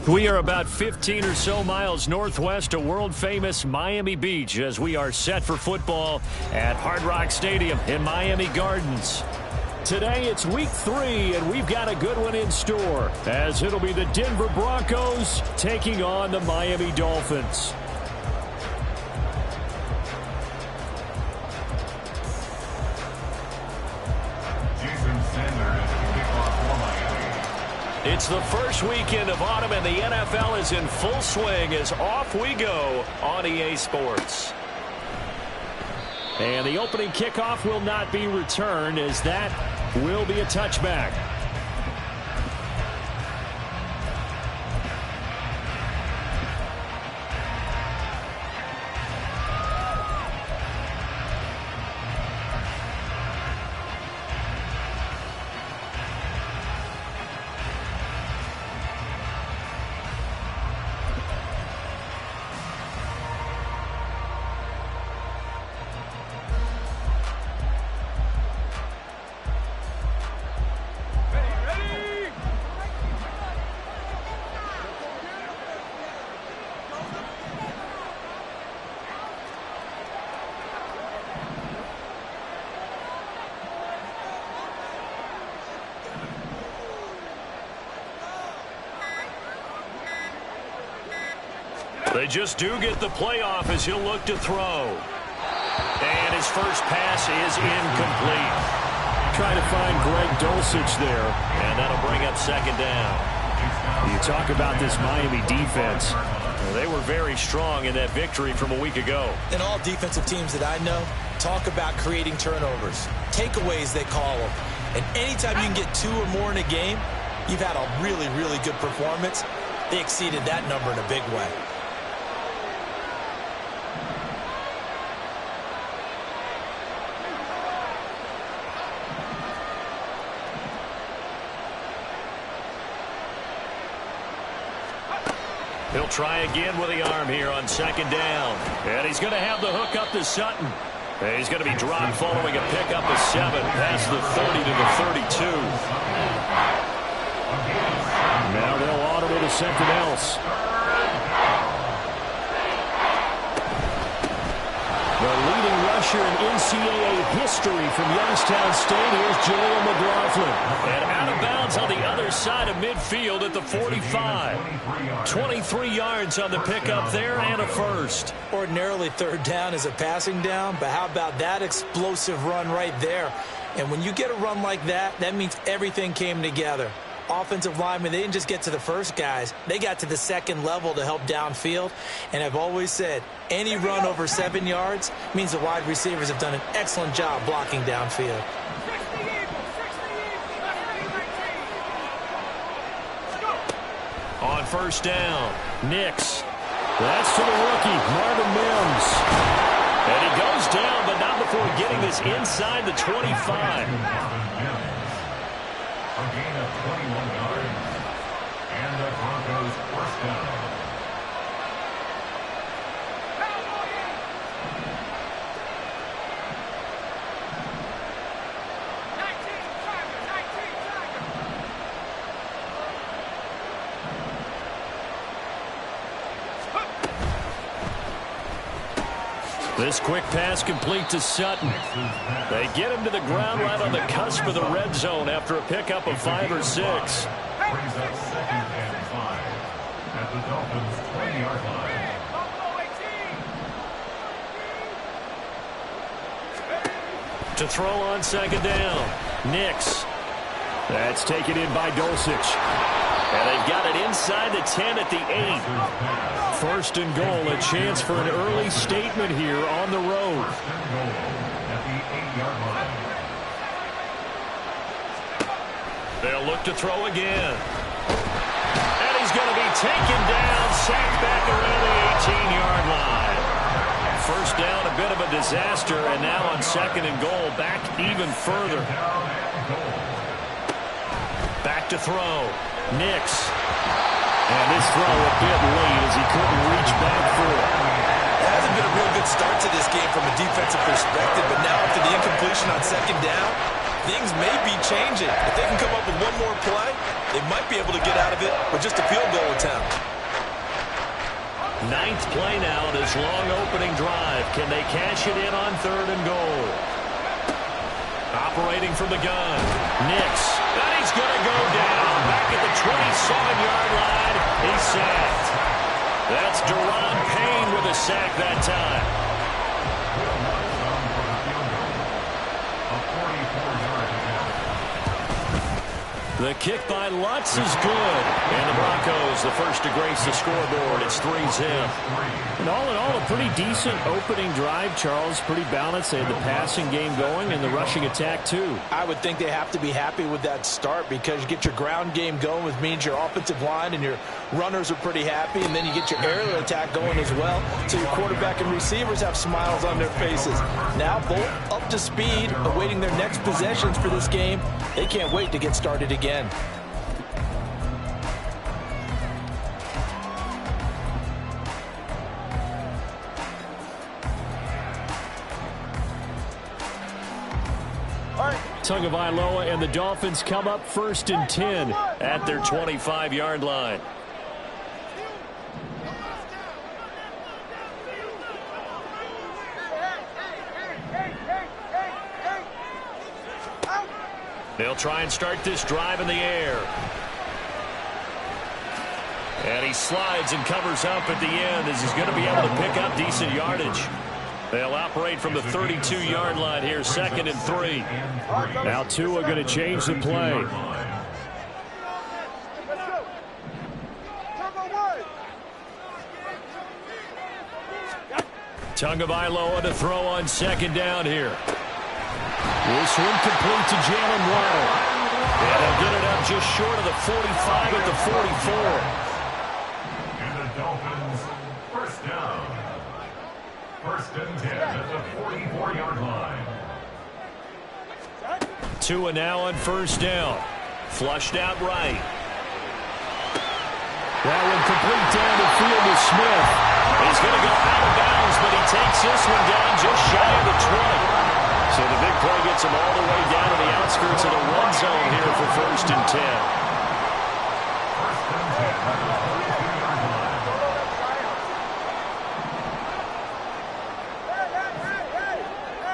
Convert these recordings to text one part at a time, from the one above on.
We are about 15 or so miles northwest of world-famous Miami Beach as we are set for football at Hard Rock Stadium in Miami Gardens. Today it's week 3, and we've got a good one in store as it'll be the Denver Broncos taking on the Miami Dolphins. It's the first weekend of autumn, and the NFL is in full swing as off we go on EA Sports. And the opening kickoff will not be returned, as that will be a touchback. They just do get the playoff as he'll look to throw. And his first pass is incomplete. Trying to find Greg Dulcich there, and that'll bring up second down. You talk about this Miami defense. They were very strong in that victory from a week ago. And all defensive teams that I know talk about creating turnovers. Takeaways, they call them. And anytime you can get 2 or more in a game, you've had a really, really good performance. They exceeded that number in a big way. He'll try again with the arm here on second down. And he's going to have the hook up to Sutton. And he's going to be dropped following a pickup of 7 past the 30 to the 32. Now they'll audible to something else. The leading rusher in NCAA history from Youngstown State, here's Jaleel McLaughlin. And out of bounds on the other side of midfield at the 45. 23 yards on the pickup there and a first. Ordinarily, third down is a passing down, but how about that explosive run right there? And when you get a run like that, that means everything came together. Offensive linemen, they didn't just get to the first guys. They got to the second level to help downfield. And I've always said, any run over 7 yards means the wide receivers have done an excellent job blocking downfield. On first down, Nix. That's to the rookie, Marvin Mims. And he goes down, but not before getting this inside the 25. A gain of 21 yards, and the Broncos first down. This quick pass complete to Sutton. They get him to the ground right on the cusp of the red zone after a pickup of 5 or 6. Brings up second and 5 at the Dolphins' 20-yard line. To throw on second down, Nix. That's taken in by Dulcich. And they've got it inside the 10 at the 8. First and goal, a chance for an early statement here on the road. First and goal at the 8-yard line. They'll look to throw again. And he's going to be taken down, sacked back around the 18-yard line. First down, a bit of a disaster, and now on second and goal, back even further. Back to throw. Nix. And this throw a bit late as he couldn't reach back for it. It hasn't been a real good start to this game from a defensive perspective, but now after the incompletion on second down, things may be changing. If they can come up with one more play, they might be able to get out of it with just a field goal attempt. Ninth play now, this long opening drive. Can they cash it in on 3rd and goal? Operating from the gun. Nix. And he's going to go down. Back at the 27-yard line. He's sacked. That's Deron Payne with a sack that time. The kick by Lutz is good. And the Broncos, the first to grace the scoreboard. It's 3-zip. And all in all, a pretty decent opening drive, Charles. Pretty balanced. They had the passing game going and the rushing attack, too. I would think they have to be happy with that start because you get your ground game going, which means your offensive line and your runners are pretty happy, and then you get your aerial attack going as well, so your quarterback and receivers have smiles on their faces. Now both up to speed, awaiting their next possessions for this game. They can't wait to get started again. Tagovailoa and the Dolphins come up 1st and 10 at their 25-yard line. They'll try and start this drive in the air. And he slides and covers up at the end as he's going to be able to pick up decent yardage. They'll operate from the 32-yard line here, 2nd and 3. Now Tua going to change the play. Tagovailoa to throw on 2nd down here. This one complete to Jalen Waddle. And he'll get it up just short of the 45 at the 44. And the Dolphins, first down. 1st and 10 at the 44-yard line. Tua now on 1st down. Flushed out right. That one complete down the field to Smith. He's going to go out of bounds, but he takes this one down just shy of the 20. So the big play gets him all the way down to the outskirts of the run zone here for 1st and 10. 1st and 10 at the 42-yard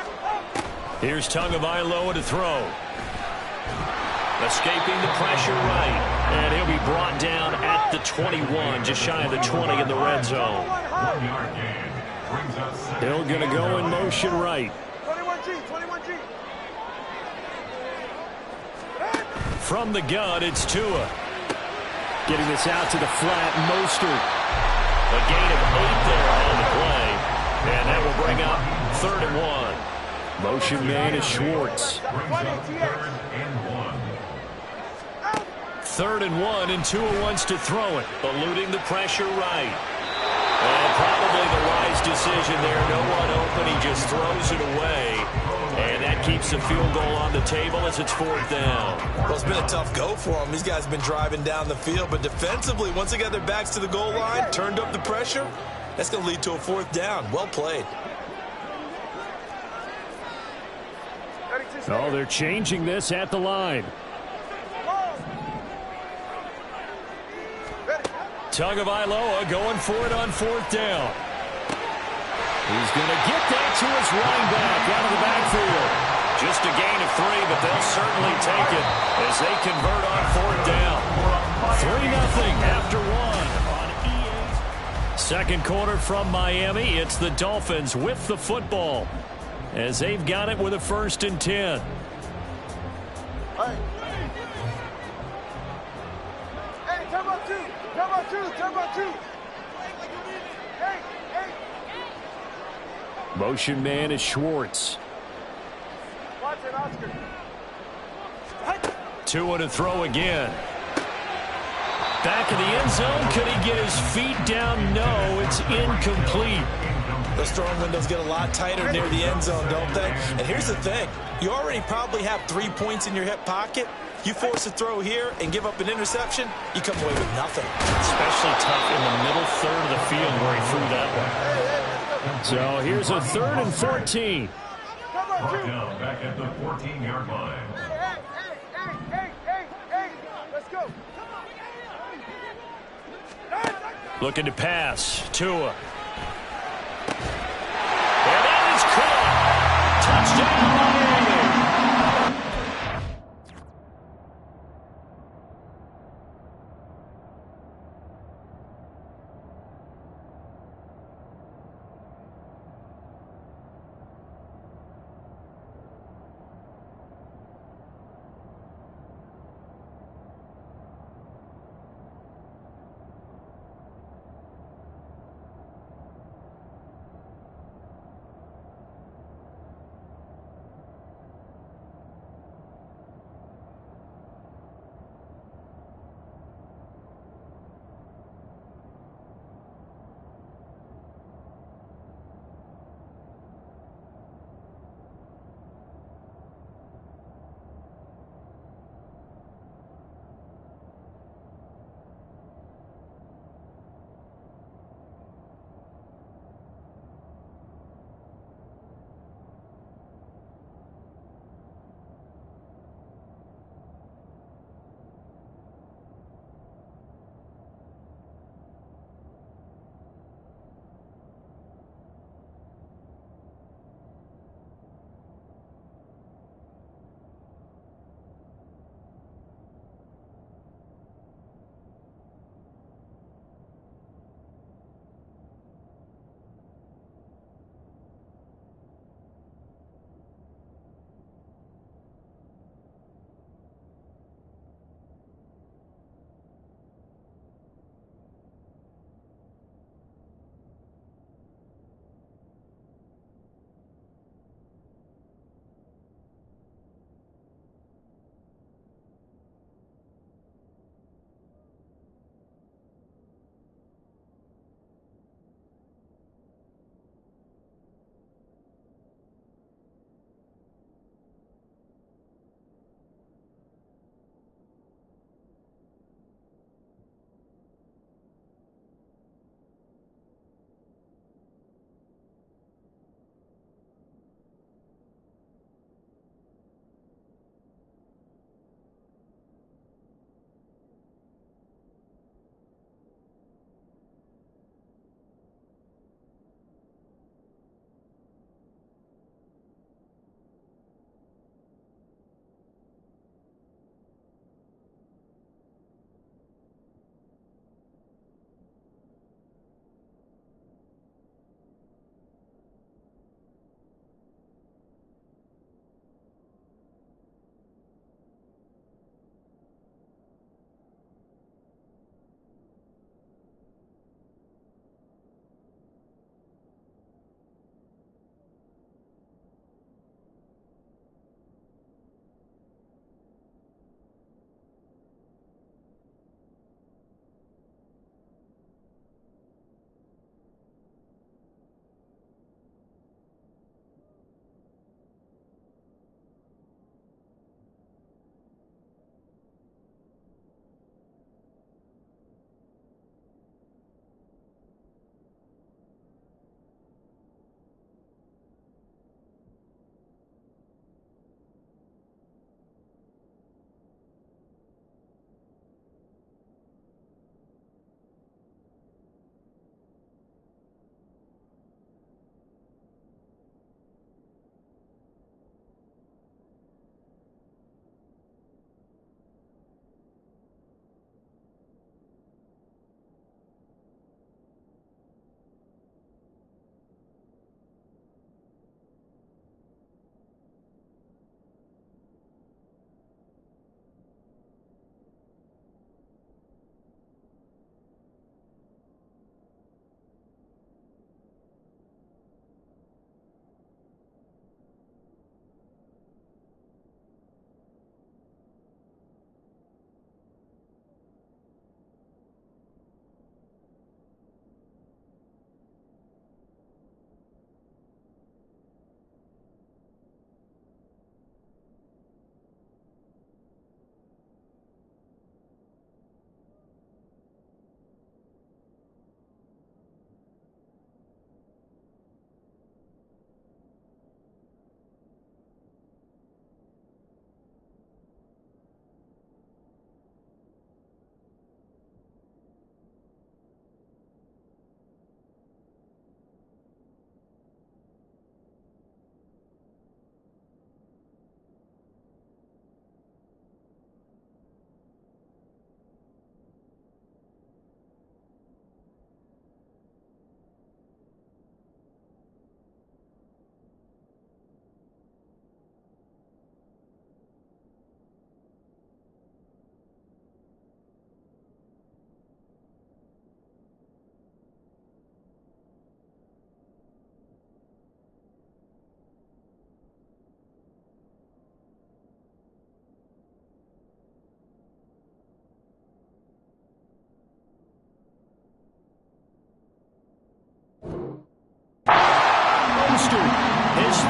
line. Here's Tagovailoa to throw. Escaping the pressure right. And he'll be brought down at the 21, just shy of the 20 in the red zone. 1-yard gain brings up 2nd. Hill going to go in motion right. 21G. From the gun, it's Tua. Getting this out to the flat, Mostert. A gain of 8 there on the play. And that will bring up 3rd and 1. Motion man is Schwartz. Brings up 3rd and 1. 3rd and 1, and Tua wants to throw it. Eluding the pressure right. And probably the wise decision there. No one open. He just throws it away. And that keeps the field goal on the table as it's 4th down. Well, it's been a tough go for them. These guys have been driving down the field, but defensively, once they got their backs to the goal line, turned up the pressure, that's going to lead to a 4th down. Well played. Oh, they're changing this at the line. Tagovailoa going for it on 4th down. He's going to get that to his running back out of the backfield. Just a gain of 3, but they'll certainly take it as they convert on 4th down. 3-0 after 1 on EA. Second quarter from Miami. It's the Dolphins with the football as they've got it with a 1st and 10. Hey, turn about two. Hey. Motion man is Schwartz. Watch it, Oscar. Tua to throw again. Back in the end zone. Could he get his feet down? No, it's incomplete. Those throwing windows get a lot tighter near the end zone, don't they? And here's the thing. You already probably have 3 points in your hip pocket. You force a throw here and give up an interception, you come away with nothing. Especially tough in the middle third of the field where he threw that one. So here's a 3rd and 14. Brought down back at the 14-yard line. Hey, let's go. Looking to pass. Tua. And that is caught. Touchdown, Miami.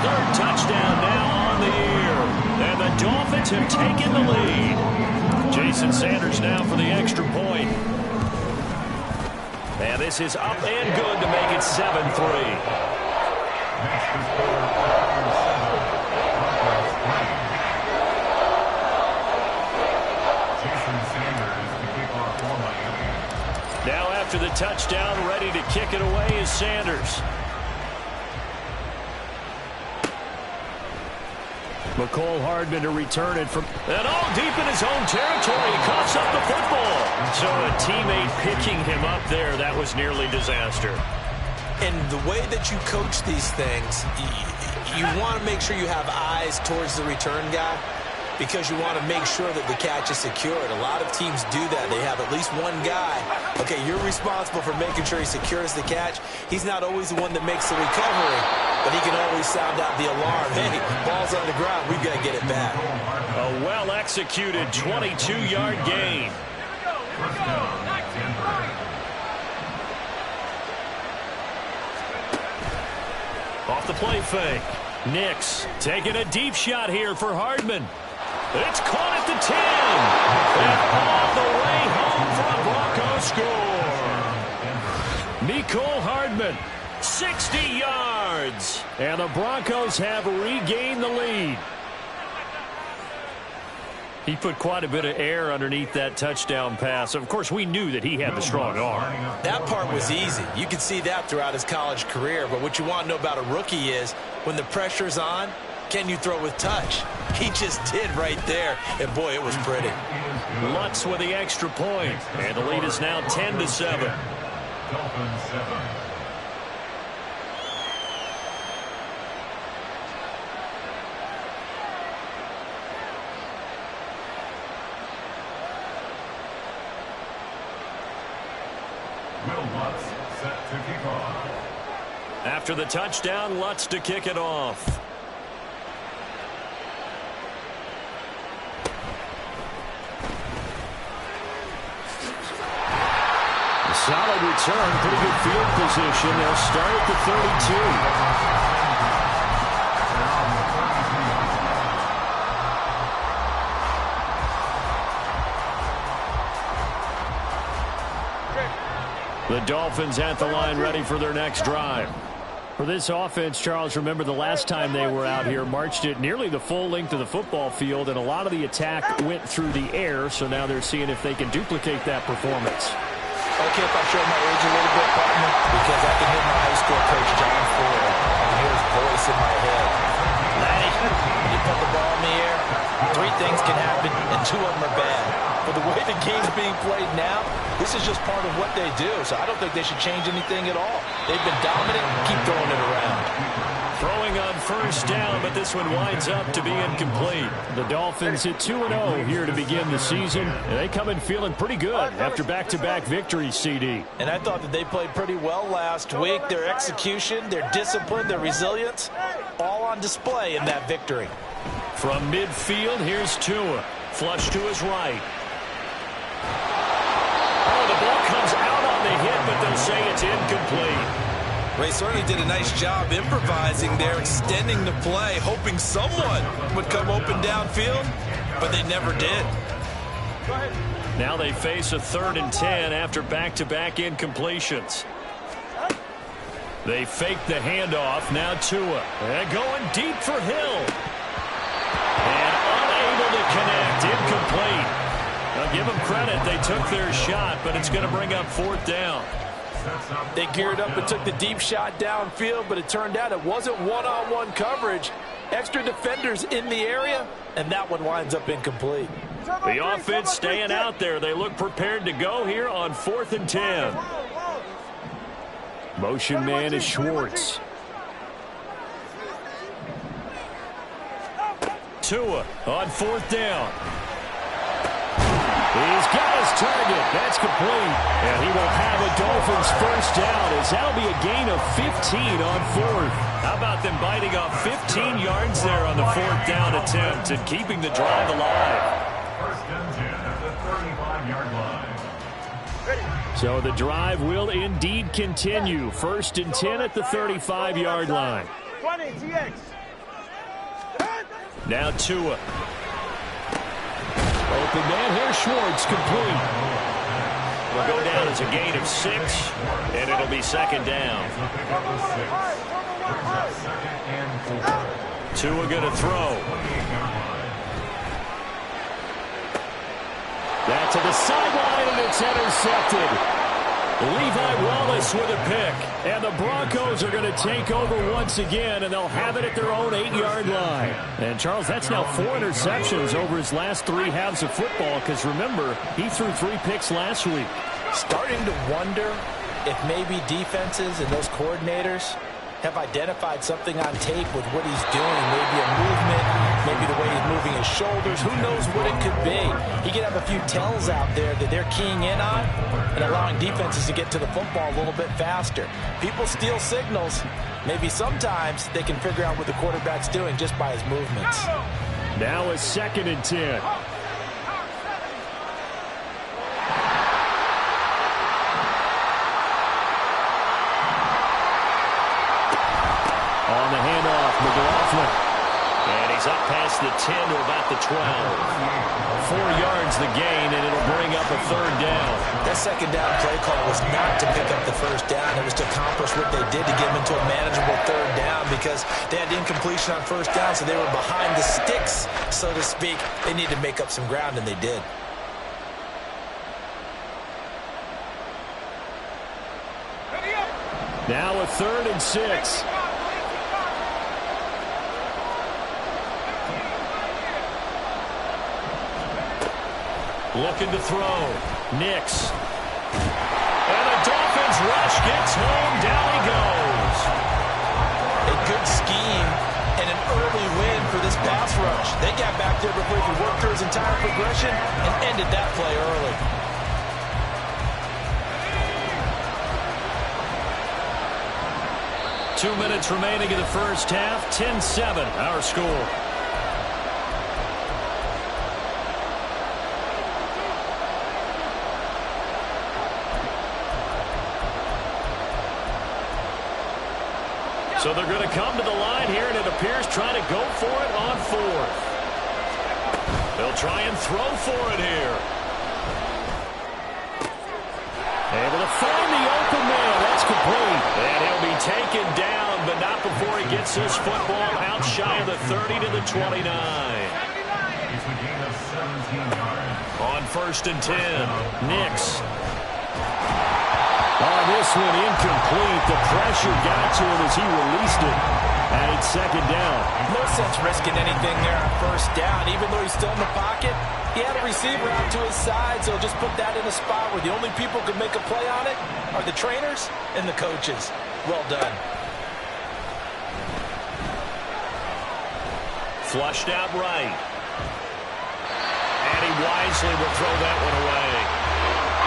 third touchdown now on the year. And the Dolphins have taken the lead. Jason Sanders now for the extra point. And this is up and good to make it 7-3. Now after the touchdown, ready to kick it away is Sanders. McCole Hardman to return it from and all deep in his own territory. He coughs up the football. So a teammate picking him up there, that was nearly disaster. And the way that you coach these things, you want to make sure you have eyes towards the return guy because you want to make sure that the catch is secured. A lot of teams do that. They have at least one guy. Okay, you're responsible for making sure he secures the catch. He's not always the one that makes the recovery, but he can always sound out the alarm. Hey, ball's on the ground. We've got to get it back. A well-executed 22-yard gain. Off the play fake. Nix taking a deep shot here for Hardman. It's caught at the 10. And all the way home for a Bronco score. Mecole Hardman, 60 yards. And the Broncos have regained the lead. He put quite a bit of air underneath that touchdown pass. Of course, we knew that he had the strong arm. That part was easy. You could see that throughout his college career. But what you want to know about a rookie is when the pressure's on, can you throw with touch? He just did right there. And, boy, it was pretty. Lutz with the extra point. And the lead is now 10-7. Dolphins 7. Lutz set to kick off. After the touchdown, Lutz to kick it off. A solid return, pretty good field position. They'll start at the 32. The Dolphins at the line ready for their next drive. For this offense, Charles, remember the last time they were out here, marched it nearly the full length of the football field, and a lot of the attack went through the air, so now they're seeing if they can duplicate that performance. Okay, if I show my age a little bit, partner, because I can hear my high school coach, John Ford. I can hear his voice in my head. Laddie, when you put the ball in the air, three things can happen, and two of them are bad. But the way the game's being played now, this is just part of what they do. So I don't think they should change anything at all. They've been dominant. Keep throwing it around. Throwing on first down, but this one winds up to be incomplete. The Dolphins at 2-0 here to begin the season. And they come in feeling pretty good after back-to-back victories, CD. And I thought that they played pretty well last week. Their execution, their discipline, their resilience, all on display in that victory. From midfield, here's Tua. Flush to his right. Oh, the ball comes out on the hit, but they'll say it's incomplete. Ray certainly did a nice job improvising there, extending the play, hoping someone would come open downfield, but they never did. Now they face a 3rd and 10 after back-to-back incompletions. They fake the handoff. Now Tua. And going deep for Hill. And unable to connect. Incomplete. I'll give them credit. They took their shot, but it's going to bring up 4th down. They geared up and took the deep shot downfield, but it turned out it wasn't one-on-one coverage. Extra defenders in the area, and that one winds up incomplete. The offense staying out there. They look prepared to go here on 4th and 10. Motion man is Schwartz. Tua on 4th down. He's got his target. That's complete. And he will have a Dolphins first down as that'll be a gain of 15 on 4th. How about them biting off 15 yards there on the 4th down attempt and keeping the drive alive? First and 10 at the 35-yard line. So the drive will indeed continue. 1st and 10 at the 35-yard line. 20, TX. Now Tua. Open man here, Schwartz, complete. Will go down as a gain of 6, and it'll be second down. Tua going to throw. That to the sideline, and it's intercepted. Levi Wallace with a pick. And the Broncos are going to take over once again, and they'll have it at their own 8-yard line. And, Charles, that's now 4 interceptions over his last 3 halves of football, because, remember, he threw 3 picks last week. Starting to wonder if maybe defenses and those coordinators have identified something on tape with what he's doing. Maybe a movement, maybe the way he's moving his shoulders. Who knows what it could be? He could have a few tells out there that they're keying in on and allowing defenses to get to the football a little bit faster. People steal signals. Maybe sometimes they can figure out what the quarterback's doing just by his movements. Now a 2nd and 10. On the handoff, McLaughlin. And he's up past the 10 to about the 12. 4 yards the gain, and it'll bring up a 3rd down. That second down play call was not to pick up the first down. It was to accomplish what they did to get them into a manageable 3rd down because they had incompletion on first down, so they were behind the sticks, so to speak. They needed to make up some ground, and they did. Now a 3rd and 6. Looking to throw. Nix. And the Dolphins rush gets home. Down he goes. A good scheme and an early win for this pass rush. They got back there before he could work through his entire progression and ended that play early. Two minutes remaining in the first half. 10-7, our score. So they're going to come to the line here, and it appears trying to go for it on 4th. They'll try and throw for it here. Able to find the open man. That's complete. And he'll be taken down, but not before he gets this football out shy of the 30 to the 29. On 1st and 10, Nix. On this one, incomplete. The pressure got to him as he released it. And it's 2nd down. No sense risking anything there on first down. Even though he's still in the pocket, he had a receiver out to his side, so just put that in a spot where the only people who can make a play on it are the trainers and the coaches. Well done. Flushed out right. And he wisely will throw that one away.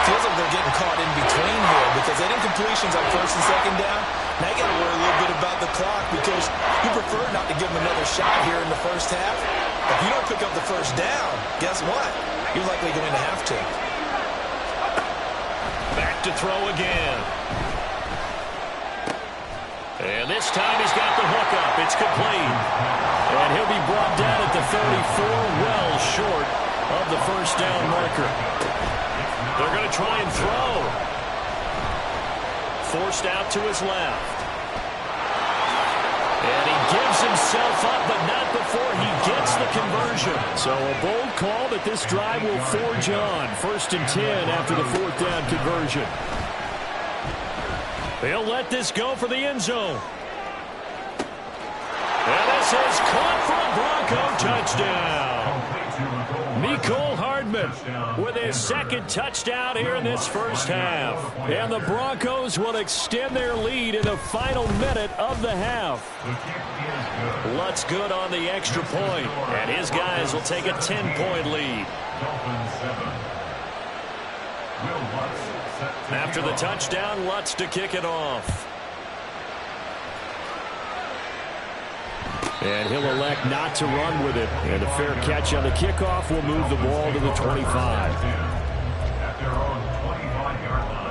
Feels like they're getting caught in between here because they did completions on 1st and 2nd down. Now you got to worry a little bit about the clock because you prefer not to give them another shot here in the first half. If you don't pick up the first down, guess what? You're likely going to have to. Back to throw again. And this time he's got the hook up. It's complete. And he'll be brought down at the 34, well short of the first down marker. They're going to try and throw. Forced out to his left. And he gives himself up, but not before he gets the conversion. So a bold call that this drive will forge on. 1st and 10 after the 4th down conversion. They'll let this go for the end zone. And this is caught for a Bronco touchdown. Mecole Hardman with his 2nd touchdown here in this first half. And the Broncos will extend their lead in the final minute of the half. Lutz good on the extra point, and his guys will take a 10-point lead. After the touchdown, Lutz to kick it off. And he'll elect not to run with it. And a fair catch on the kickoff will move the ball to the 25. At their own 25-yard line.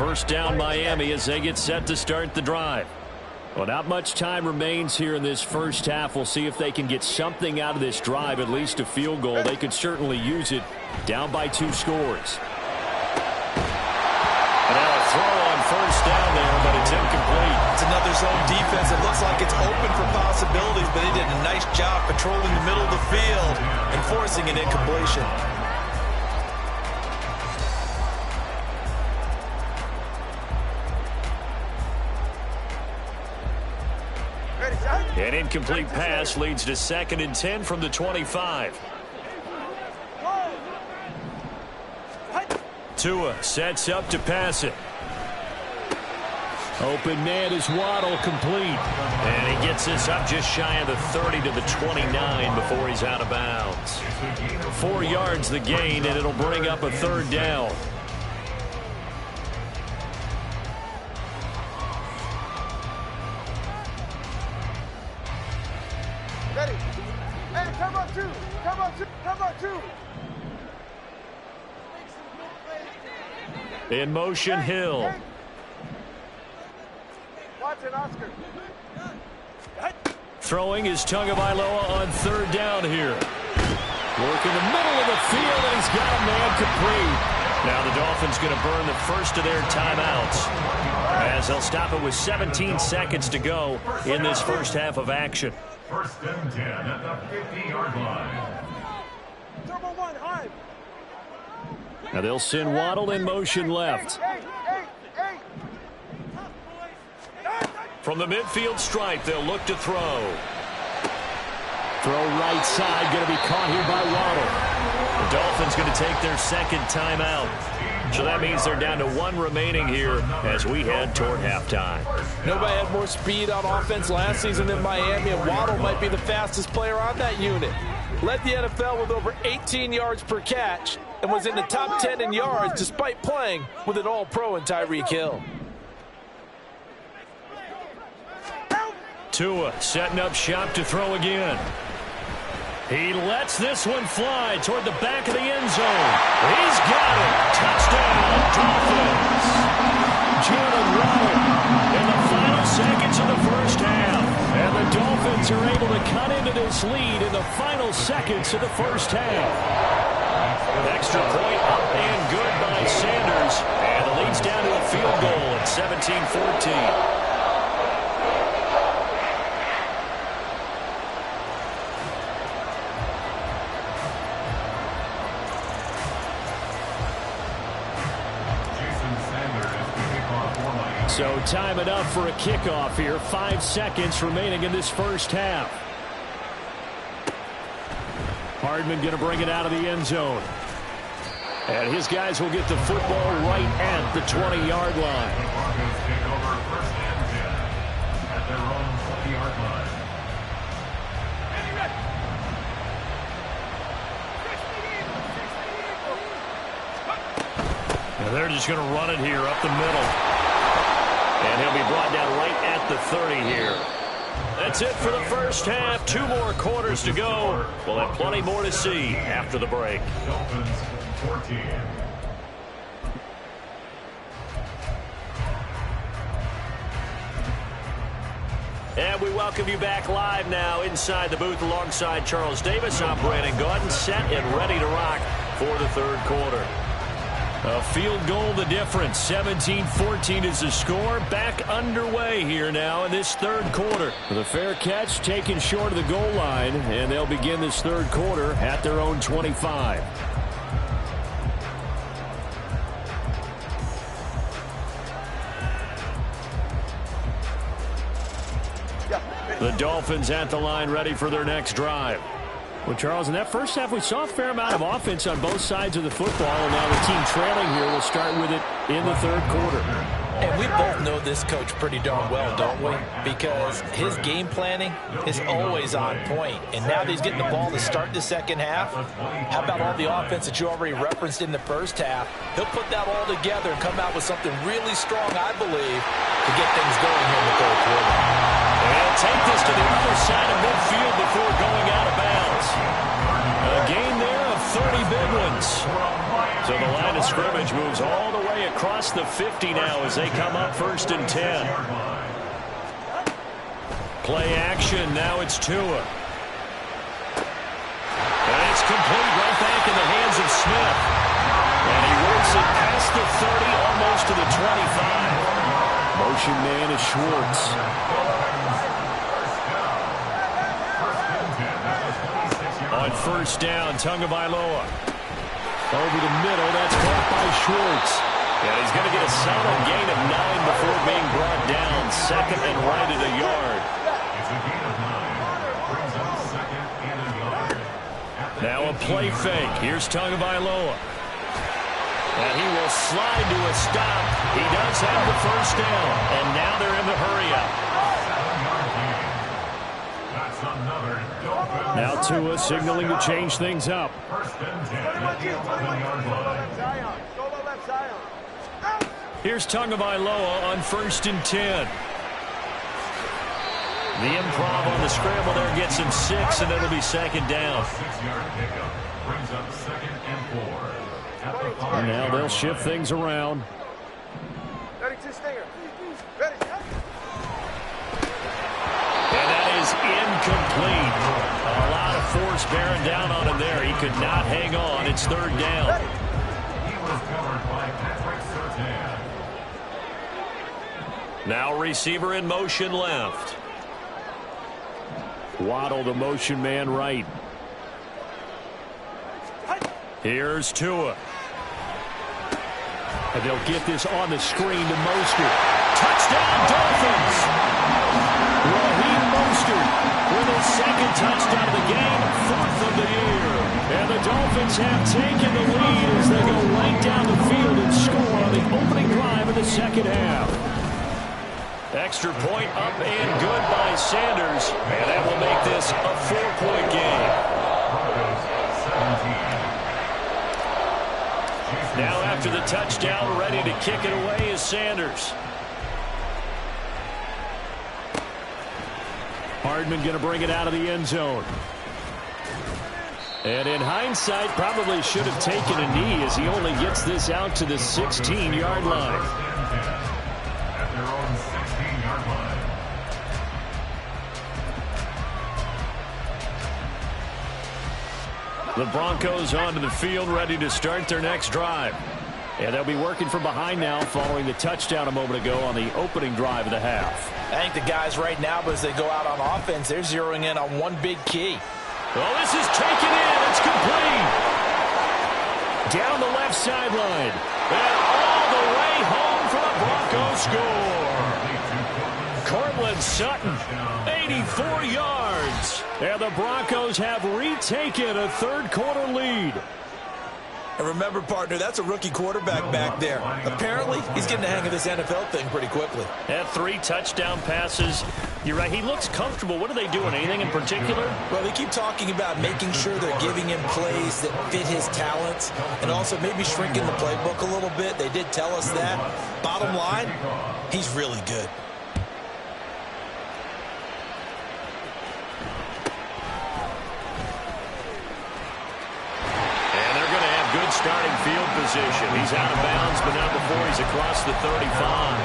First down Miami as they get set to start the drive. Well, not much time remains here in this first half. We'll see if they can get something out of this drive, at least a field goal. They could certainly use it, down by 2 scores. And now a throw on first down there, but it's incomplete. It's another zone defense. It looks like it's open for possibilities, but they did a nice job patrolling the middle of the field and forcing an incompletion. An incomplete pass leads to 2nd and 10 from the 25. Tua sets up to pass it. Open man is Waddle, complete. And he gets this up just shy of the 30 to the 29 before he's out of bounds. 4 yards the gain, and it'll bring up a 3rd down. Ready. Hey, come on 2. Come on 2. Come on 2. In motion, Hill. Hey. Watson, Oscar. Throwing is Tagovailoa on 3rd down here. Work in the middle of the field, and he's got a man complete. Now the Dolphins going to burn the first of their timeouts, as they'll stop it with 17 seconds to go in this first half of action. 1st and 10 at the 50-yard line. Turbo 1, high. Now they'll send Waddle in motion left. Hey. From the midfield stripe, they'll look to throw. Throw right side, going to be caught here by Waddle. The Dolphins going to take their 2nd timeout. So that means they're down to 1 remaining here as we head toward halftime. Nobody had more speed on offense last season than Miami, and Waddle might be the fastest player on that unit. Led the NFL with over 18 yards per catch and was in the top 10 in yards despite playing with an all-pro in Tyreek Hill. Tua setting up shop to throw again. He lets this one fly toward the back of the end zone. He's got it. Touchdown, Dolphins. Jalen Waddle in the final seconds of the first half. And the Dolphins are able to cut into this lead in the final seconds of the first half. Extra point up and good by Sanders. And the lead's down to a field goal at 17-14. So time enough for a kickoff here. 5 seconds remaining in this first half. Hardman going to bring it out of the end zone. And his guys will get the football right at the 20-yard line. Take over 1st and 10 at their own 20-yard line. And they're just going to run it here up the middle. And he'll be brought down right at the 30 here. That's it for the first half. 2 more quarters to go. We'll have plenty more to see after the break. Dolphins 14. And we welcome you back live now inside the booth alongside Charles Davis. I'm Brandon Gaudin, set and ready to rock for the 3rd quarter. A field goal the difference. 17-14 is the score. Back underway here now in this 3rd quarter. The fair catch taken short of the goal line, and they'll begin this 3rd quarter at their own 25. The Dolphins at the line ready for their next drive. Well, Charles, in that first half, we saw a fair amount of offense on both sides of the football, and now the team trailing here will start with it in the 3rd quarter. And we both know this coach pretty darn well, don't we? Because his game planning is always on point. And now that he's getting the ball to start the 2nd half, how about all the offense that you already referenced in the first half? He'll put that all together and come out with something really strong, I believe, to get things going here in the 3rd quarter. And take this to the other side of midfield before going out of bounds. A gain there of 30 big ones. So the line of scrimmage moves all the way across the 50 now as they come up 1st and 10. Play action. Now it's Tua. And it's complete right back in the hands of Smith. And he whips it past the 30, almost to the 25. Motion man is Schwartz. On 1st down, Tagovailoa. Over the middle, that's caught by Schwartz. And he's going to get a solid gain of 9 before being brought down. 2nd and right at a yard. Now a play fake. Here's Tagovailoa. And he will slide to a stop. He does have the 1st down. And now they're in the hurry-up. Now Tua signaling to change things up. Here's Tagovailoa on 1st and 10. The improv on the scramble there gets him 6, and it'll be 2nd down. And now they'll shift things around. And that is incomplete. A lot of force bearing down on him there. He could not hang on. It's 3rd down. He was covered by Patrick Surtain. Now receiver in motion left. Waddle the motion man right. Here's Tua. And they'll get this on the screen to Mostert. Touchdown Dolphins! Raheem Mostert with his 2nd touchdown of the game, 4th of the year. And the Dolphins have taken the lead as they go right down the field and score on the opening drive of the 2nd half. Extra point up and good by Sanders. And that will make this a 4-point game. Now after the touchdown, ready to kick it away is Sanders. Hardman going to bring it out of the end zone. And in hindsight, probably should have taken a knee as he only gets this out to the 16-yard line. The Broncos onto the field, ready to start their next drive. And they'll be working from behind now following the touchdown a moment ago on the opening drive of the half. I think the guys right now, but as they go out on offense, they're zeroing in on one big key. Well, this is taken in. It's complete. Down the left sideline. And all the way home for the Broncos score. Cortland Sutton, 84 yards. And the Broncos have retaken a 3rd-quarter lead. And remember, partner, that's a rookie quarterback back there. Apparently, he's getting the hang of this NFL thing pretty quickly. Had 3 touchdown passes. You're right, he looks comfortable. What are they doing? Anything in particular? Well, they keep talking about making sure they're giving him plays that fit his talents and also maybe shrinking the playbook a little bit. They did tell us that. Bottom line, he's really good. Starting field position. He's out of bounds, but not before he's across the 35.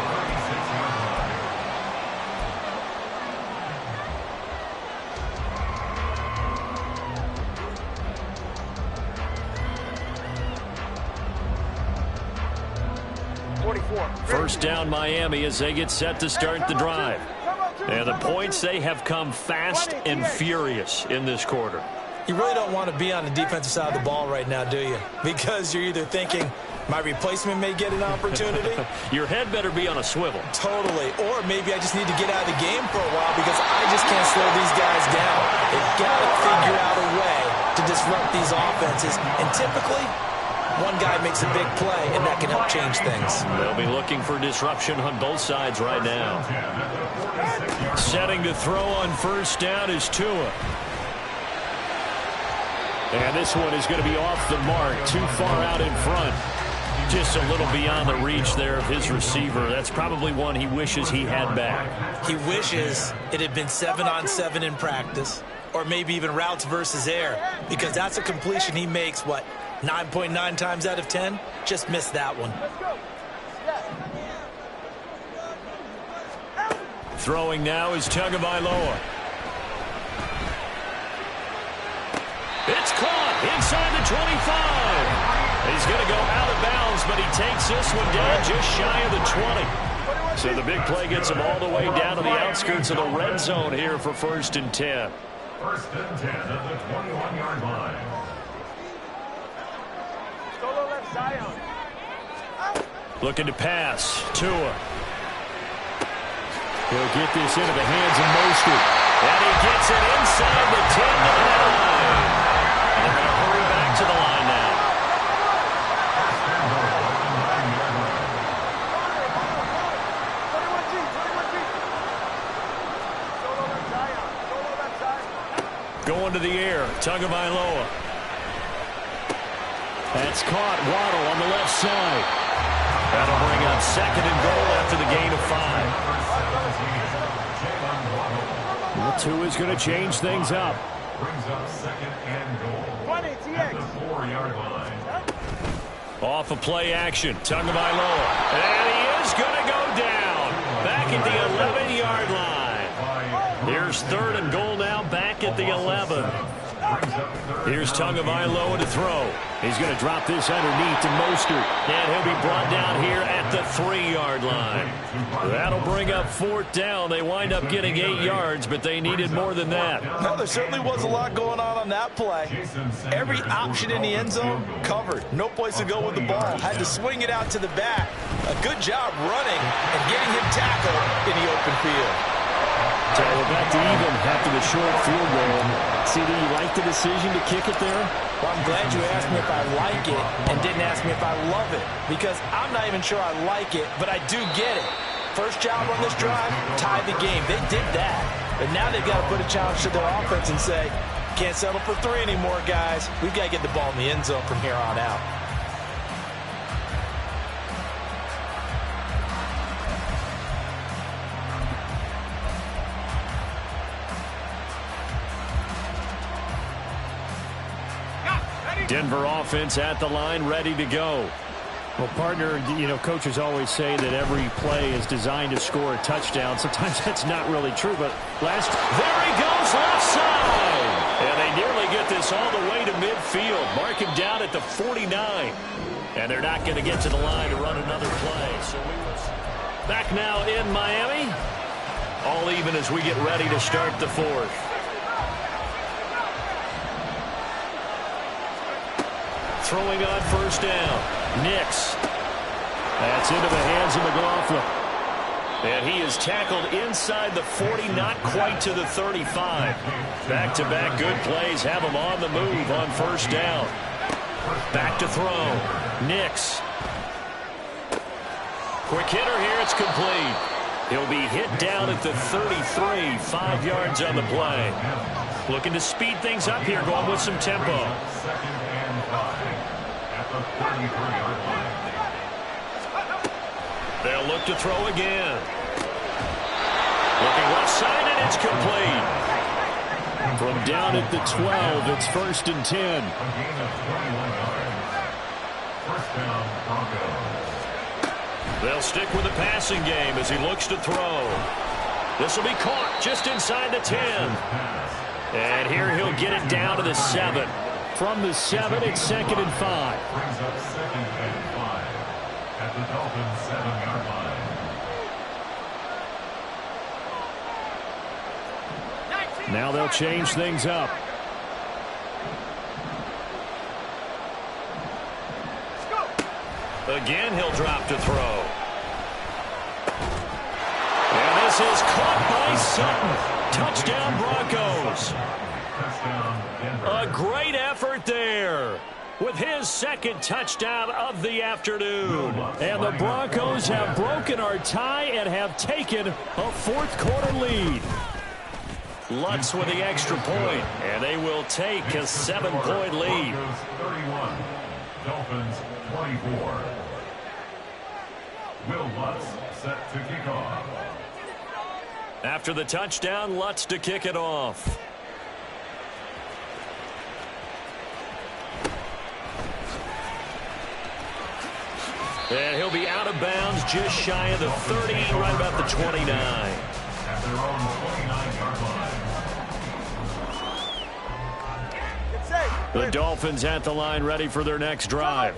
First down Miami as they get set to start the drive. And the points, they have come fast and furious in this quarter. You really don't want to be on the defensive side of the ball right now, do you? Because you're either thinking, my replacement may get an opportunity. Your head better be on a swivel. Totally. Or maybe I just need to get out of the game for a while because I just can't slow these guys down. They've got to figure out a way to disrupt these offenses. And typically, one guy makes a big play, and that can help change things. They'll be looking for disruption on both sides right now. Setting to throw on 1st down is Tua. And this one is going to be off the mark, too far out in front. Just a little beyond the reach there of his receiver. That's probably one he wishes he had back. He wishes it had been 7-on-7 in practice. or maybe even routes versus air, because that's a completion he makes, what, 9.9 times out of 10? Just missed that one. Throwing now is Tagovailoa. It's caught inside the 25. He's going to go out of bounds, but he takes this one down just shy of the 20. So the big play gets him all the way down to the outskirts of the red zone here for 1st and 10. 1st and 10 at the 21-yard line. Solo left Zion. Looking to pass. Tua. He'll get this into the hands of Mostert. And he gets it inside the 10-yard line. And they're going to hurry back to the line now. Going to the air, Tagovailoa. That's caught. Waddle on the left side. That'll bring up 2nd and goal after the gain of 5. Well, Tua's going to change things up. Brings up 2nd and goal at the 4-yard line. Off of play action, Tagovailoa. And he is going to go down. Back at the 11-yard line. Here's 3rd and goal now, back at the 11. Here's Tagovailoa to throw. He's going to drop this underneath to Mostert. And he'll be brought down here at the 3-yard line. That'll bring up 4th down. They wind up getting 8 yards, but they needed more than that. Well, there certainly was a lot going on that play. Every option in the end zone covered. No place to go with the ball. Had to swing it out to the back. A good job running and getting him tackled in the open field. So we're back to even after the short field goal. CD, you like the decision to kick it there? Well, I'm glad you asked me if I like it and didn't ask me if I love it, because I'm not even sure I like it, but I do get it. First job on this drive, tie the game. They did that, but now they've got to put a challenge to their offense and say, can't settle for 3 anymore, guys. We've got to get the ball in the end zone from here on out. Denver offense at the line, ready to go. Well, partner, you know, coaches always say that every play is designed to score a touchdown. Sometimes that's not really true, but there he goes, left side. And they nearly get this all the way to midfield. Mark him down at the 49. And they're not going to get to the line to run another play. So back now in Miami. All even as we get ready to start the 4th. Throwing on 1st down. Nix. That's into the hands of McLaughlin. And he is tackled inside the 40, not quite to the 35. Back-to-back good plays have him on the move on 1st down. Back to throw. Nix. Quick hitter here. It's complete. He'll be hit down at the 33. 5 yards on the play. Looking to speed things up here, going with some tempo. 2nd and 5 at the 33-yard line. They'll look to throw again. Looking left side, and it's complete. From down at the 12, it's 1st and 10. A gain of 21 yards. 1st down, Broncos. They'll stick with the passing game as he looks to throw. This will be caught just inside the 10. And here he'll get it down to the 7. From the 7, it's 2nd and 5. Brings up 2nd and 5 at the Dolphins' 7-yard line. Now they'll change things up. Again, he'll drop to throw. And this is caught by Sutton. Touchdown, Broncos. Touchdown, Denver. A great effort there with his 2nd touchdown of the afternoon. And the Broncos have broken our tie and have taken a 4th quarter lead. Lutz with the extra point, and they will take a 7-point lead. Broncos 31, Dolphins 24. Will Lutz set to kick off. After the touchdown, Lutz to kick it off. And he'll be out of bounds just shy of the 30, right about the 29. At their own 29-yard line. The Dolphins at the line ready for their next drive.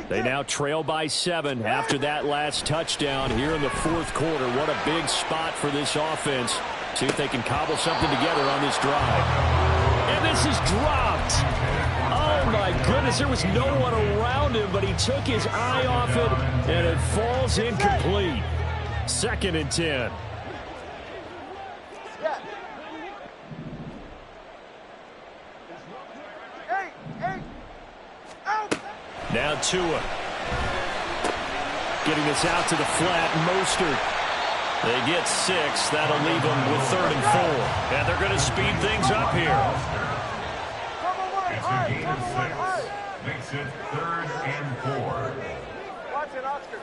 They now trail by 7 after that last touchdown here in the fourth quarter. What a big spot for this offense. See if they can cobble something together on this drive. And this is dropped. Oh, my goodness. There was no one around him, but he took his eye off it, and it falls incomplete. 2nd and 10. Now Tua. Getting this out to the flat. Mostert. They get 6. That'll leave them with 3rd and 4. And they're going to speed things up here. It's a gain of 6. Makes it 3rd and 4. Watch it, Oscar.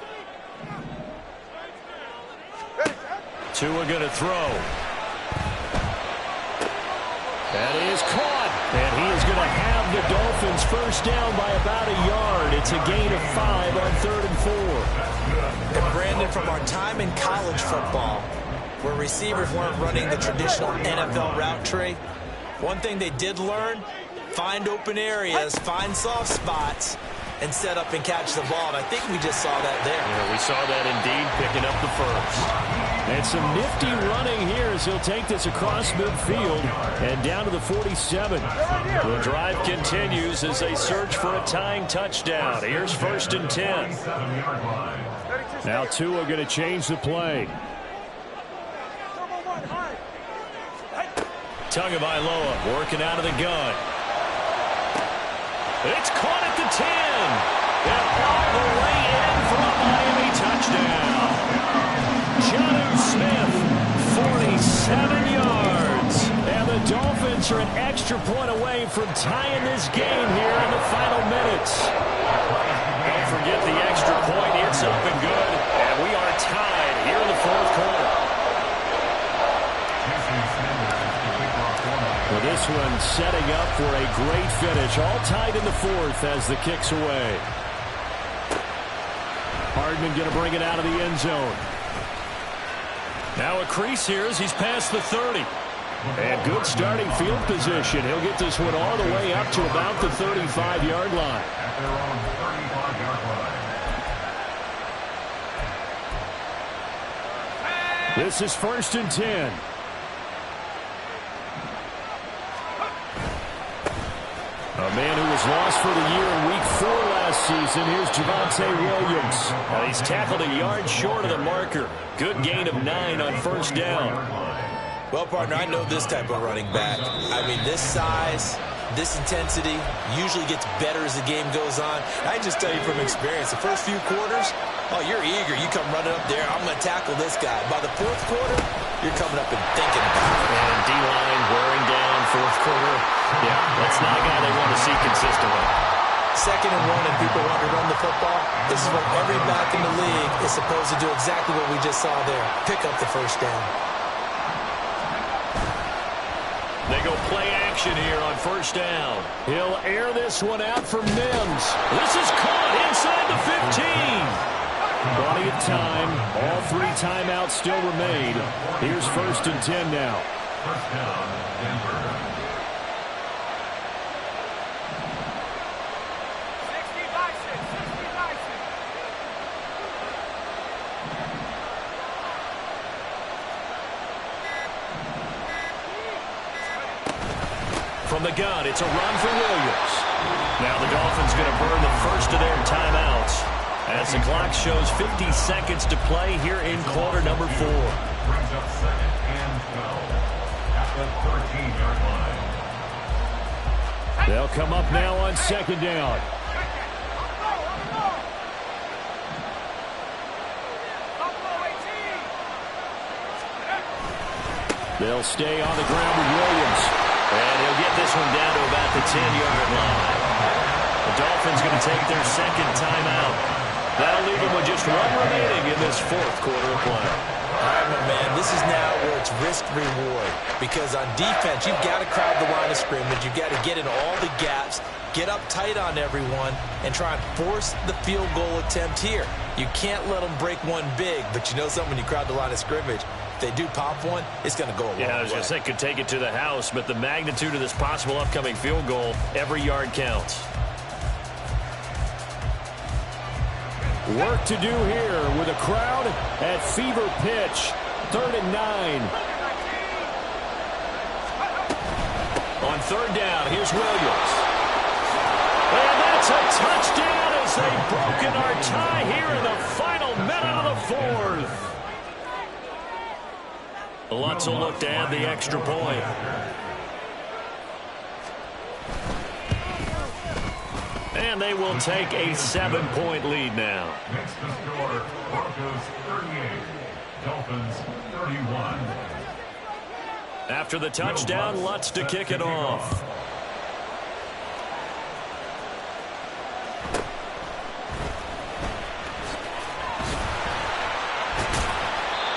Tua going to throw. That is caught. And he is going to have the Dolphins first down by about a yard. It's a gain of 5 on 3rd and 4. And Brandon, from our time in college football, where receivers weren't running the traditional NFL route tree, one thing they did learn, find open areas, find soft spots, and set up and catch the ball. And I think we just saw that there. Yeah, we saw that indeed, picking up the first. And some nifty running here as he'll take this across midfield and down to the 47. The drive continues as they search for a tying touchdown. Here's 1st and 10. Now Tua going to change the play. Tagovailoa working out of the gun. It's caught at the 10. And all the way in for a Miami touchdown. Jonnu Smith, 47 yards. And the Dolphins are an extra point away from tying this game here in the final minutes. Don't forget the extra point. It's up and good. And we are tied here in the fourth quarter. Well, this one setting up for a great finish. All tied in the fourth as the kick's away. Hardman going to bring it out of the end zone. Now a crease here as he's past the 30. And good starting field position. He'll get this one all the way up to about the 35-yard line. At their own 35-yard line. This is 1st and 10. A man who was lost for the year in Week 4 last season. Here's Javonte Williams. He's tackled a yard short of the marker. Good gain of 9 on 1st down. Well, partner, I know this type of running back. I mean, this size, this intensity usually gets better as the game goes on. I just tell you from experience, the first few quarters, oh, you're eager. You come running up there, I'm going to tackle this guy. By the fourth quarter, you're coming up and thinking about it. And D-line wearing down fourth quarter. Yeah, that's not a guy they want to see consistently. 2nd and 1 and people want to run the football. This is what every back in the league is supposed to do, exactly what we just saw there. Pick up the first down. They go play action here on 1st down. He'll air this one out for Mims. This is caught inside the 15. Plenty of time. All 3 timeouts still remain. Here's 1st and 10 now. 1st down, Denver. From the gun, it's a run for Williams. Now the Dolphins going to burn the first of their timeouts as the clock shows 50 seconds to play here in quarter number 4. Brings up 2nd and 12 at the 13-yard line. They'll come up now on 2nd down. They'll stay on the ground with Williams. And he'll get this one down to about the 10-yard line. The Dolphins going to take their 2nd timeout. That'll leave them with just 1 remaining in this fourth quarter of play. All right, my man, this is now where it's risk-reward. Because on defense, you've got to crowd the line of scrimmage. You've got to get in all the gaps, get up tight on everyone, and try and force the field goal attempt here. You can't let them break one big, but you know something, when you crowd the line of scrimmage, if they do pop one, it's going to go a long way. Yeah, I was going to say, could take it to the house, but the magnitude of this possible upcoming field goal, every yard counts. Work to do here with a crowd at fever pitch. 3rd and 9. On 3rd down, here's Williams. And that's a touchdown as they've broken our tie here in the final minute of the 4th. Lutz will look to add the extra point. And they will take a 7-point lead now. Next to score, Broncos 38, Dolphins 31. After the touchdown, Lutz to kick it off.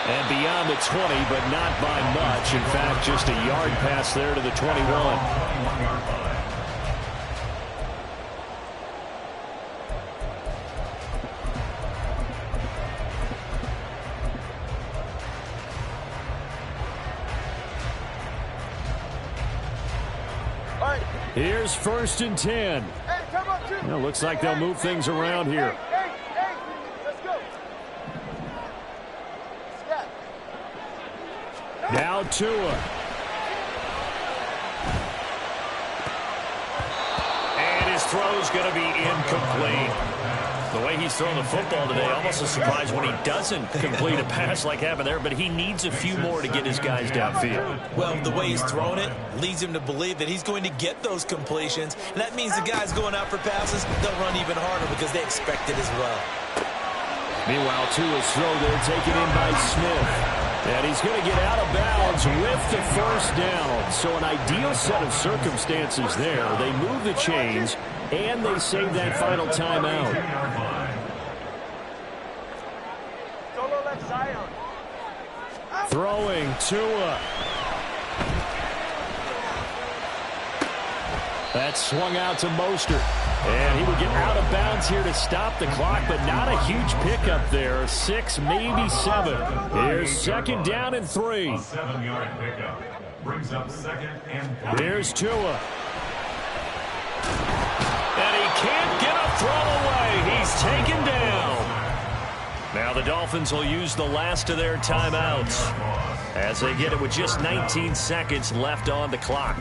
And beyond the 20, but not by much. In fact, just a yard pass there to the 21. 21-yard line. Here's 1st and 10. Hey, come on, 2. Well, looks like they'll move things around here. Hey, let's go. Scat. Now Tua. And his throw's going to be incomplete. The way he's thrown the football today, almost a surprise when he doesn't complete a pass like happened there, but he needs a few more to get his guys downfield. Well, the way he's thrown it leads him to believe that he's going to get those completions. And that means the guys going out for passes, they'll run even harder because they expect it as well. Meanwhile, Tua's throw there taken in by Smith. And he's going to get out of bounds with the 1st down. So an ideal set of circumstances there. They move the chains, and they save that final timeout. Solo left Zion. Throwing Tua. That swung out to Mostert. And he would get out of bounds here to stop the clock, but not a huge pickup there. 6, maybe 7. Here's 2nd down and 3. A 7-yard pickup brings up 2nd and 3. Here's Tua. And he can't get a throw away. He's taken down. Now the Dolphins will use the last of their timeouts as they get it with just 19 seconds left on the clock.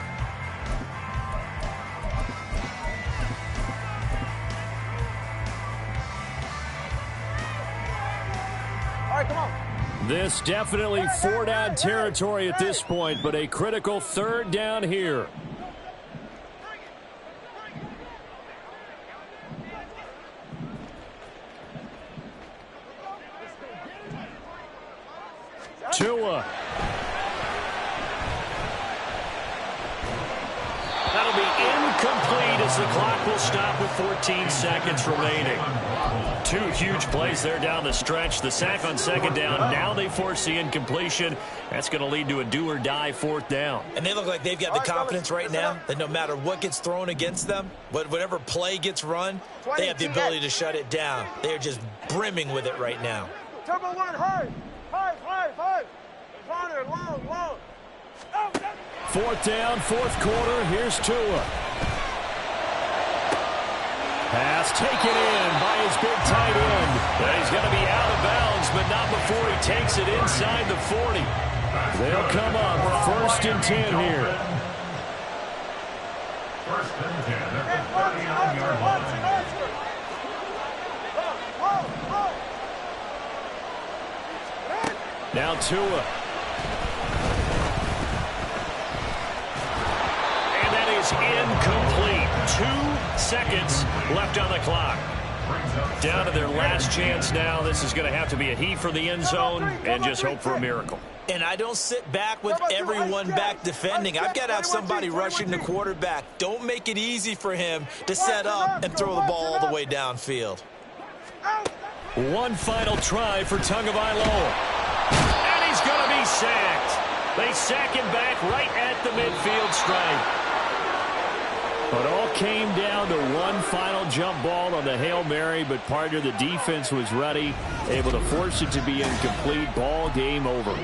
All right, come on. This definitely 4-down territory at this point, but a critical 3rd down here. Tua. That'll be incomplete as the clock will stop with 14 seconds remaining. 2 huge plays there down the stretch. The sack on 2nd down. Now they force the incompletion. That's going to lead to a do-or-die 4th down. And they look like they've got the confidence right now that no matter what gets thrown against them, whatever play gets run, they have the ability to shut it down. They are just brimming with it right now. Turbo 1, high. Corner, long. 4th down, 4th quarter. Here's Tua. Pass taken in by his big tight end. But he's going to be out of bounds, but not before he takes it inside the 40. They'll come up 1st and 10 here. 1st and 10 at the 39-yard line. Now Tua. And that is incomplete. 2 seconds left on the clock. Down to their last chance now. This is going to have to be a heave for the end zone and just hope for a miracle. And I don't sit back with everyone back defending. I've got to have somebody rushing the quarterback. Don't make it easy for him to set up and throw the ball all the way downfield. One final try for Tagovailoa. And sacked. They sack him back right at the midfield stripe. But all came down to one final jump ball on the Hail Mary, but partner, the defense was ready, able to force it to be incomplete. Ball game over.